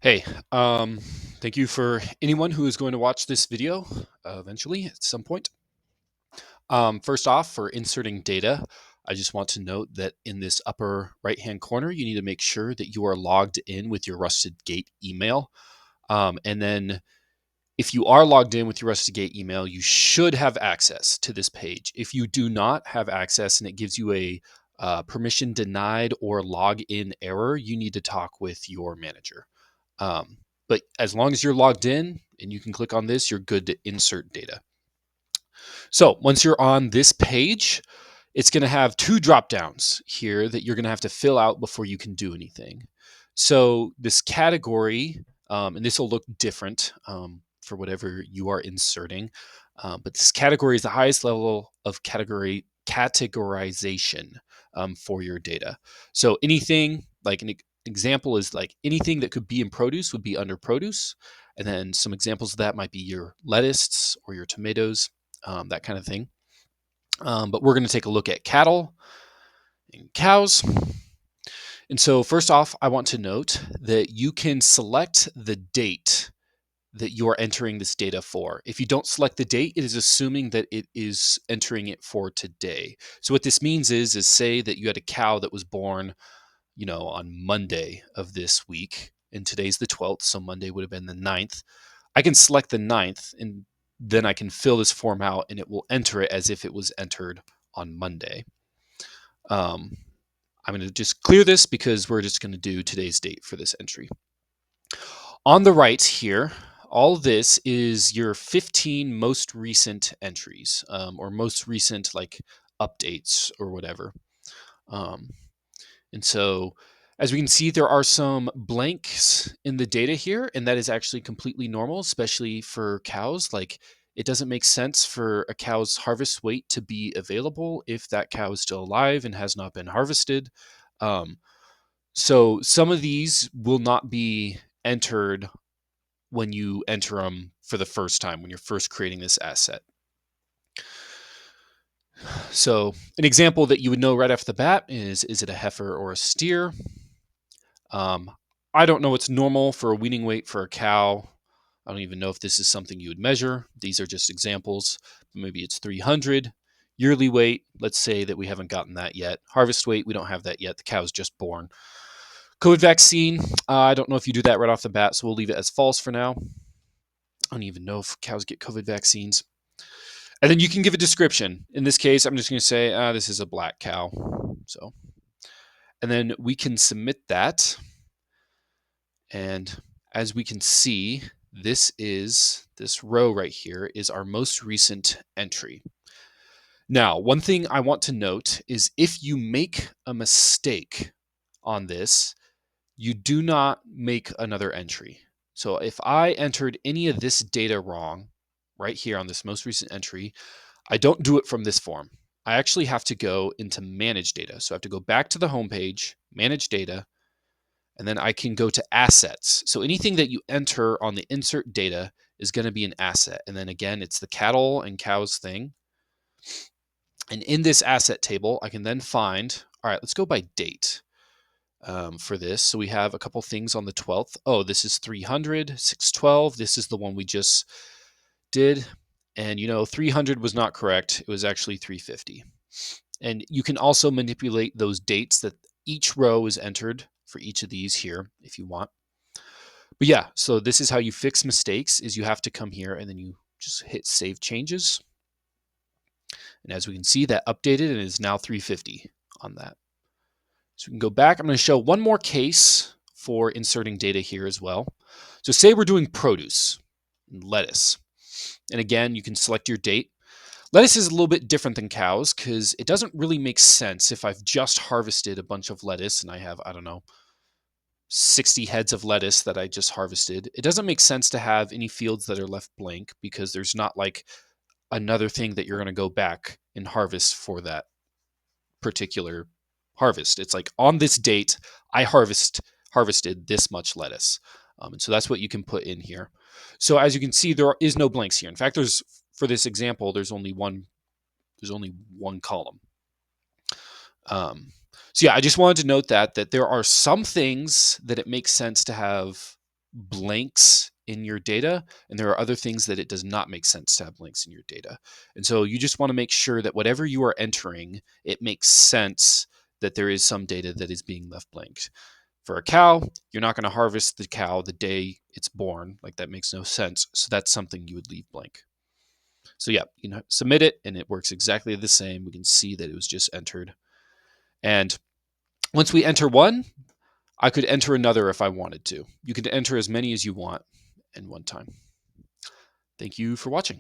Hey, thank you for anyone who is going to watch this video eventually at some point. First off, for inserting data, I just want to note that in this upper right-hand corner, you need to make sure that you are logged in with your Rusted Gate email. And then if you are logged in with your Rusted Gate email, you should have access to this page. If you do not have access and it gives you a permission denied or login error, you need to talk with your manager. Um, but as long as you're logged in and you can click on this, you're good to insert data. So once you're on this page, it's going to have two drop downs here that you're going to have to fill out before you can do anything. So this category, and this will look different for whatever you are inserting, but this category is the highest level of categorization for your data. So anything like an example is like anything that could be in produce would be under produce. And then some examples of that might be your lettuce or your tomatoes, that kind of thing. But we're going to take a look at cattle and cows. And so, first off, I want to note that you can select the date that you are entering this data for. If you don't select the date, it is assuming that it is entering it for today. So what this means is say that you had a cow that was born, on Monday of this week, and today's the 12th, so Monday would have been the 9th. I can select the 9th, and then I can fill this form out and it will enter it as if it was entered on Monday. Um, I'm going to just clear this because we're just going to do today's date for this entry. On the right here, all this is your 15 most recent entries, or most recent like updates or whatever. Um, and so as we can see, there are some blanks in the data here, and that is actually completely normal, especially for cows. Like it doesn't make sense for a cow's harvest weight to be available if that cow is still alive and has not been harvested. Um, so some of these will not be entered when you enter them for the first time, when you're first creating this asset. So an example that you would know right off the bat is it a heifer or a steer? Um, I don't know what's normal for a weaning weight for a cow. I don't even know if this is something you would measure. These are just examples. Maybe it's 300. Yearly weight, let's say that we haven't gotten that yet. Harvest weight, we don't have that yet. The cow's just born. COVID vaccine, I don't know if you do that right off the bat, so we'll leave it as false for now. I don't even know if cows get COVID vaccines. And then you can give a description. In this case, I'm just going to say, this is a black cow. So, and then we can submit that. And as we can see, this row right here is our most recent entry. Now, one thing I want to note is if you make a mistake on this, you do not make another entry. So if I entered any of this data wrong right here on this most recent entry, I don't do it from this form. I actually have to go into manage data. So I have to go back to the home page, manage data, and then I can go to assets. So anything that you enter on the insert data is going to be an asset. And then again, it's the cattle and cows thing. And in this asset table, I can then find, all right, let's go by date for this. So we have a couple things on the 12th. Oh, this is 300, 612. This is the one we just did. And 300 was not correct. It was actually 350. And you can also manipulate those dates that each row is entered for each of these here if you want. But yeah, so this is how you fix mistakes is you have to come here and then you just hit save changes. And as we can see, that updated and is now 350 on that. So we can go back. I'm going to show one more case for inserting data here as well. So say we're doing produce, lettuce. And again, you can select your date. Lettuce is a little bit different than cows because it doesn't really make sense if I've just harvested a bunch of lettuce and I have, I don't know, 60 heads of lettuce that I just harvested. It doesn't make sense to have any fields that are left blank because there's not like another thing that you're going to go back and harvest for that particular harvest. It's like on this date, I harvested this much lettuce. And so that's what you can put in here. So as you can see, there is no blanks here. In fact, for this example, there's only one column. So yeah, I just wanted to note that there are some things that it makes sense to have blanks in your data, and there are other things that it does not make sense to have blanks in your data. And so you just want to make sure that whatever you are entering, it makes sense that there is some data that is being left blank. For a cow, you're not going to harvest the cow the day it's born. Like, that makes no sense. So that's something you would leave blank. So yeah, you can submit it and it works exactly the same. We can see that it was just entered. And once we enter one, I could enter another if I wanted to. You can enter as many as you want in one time. Thank you for watching.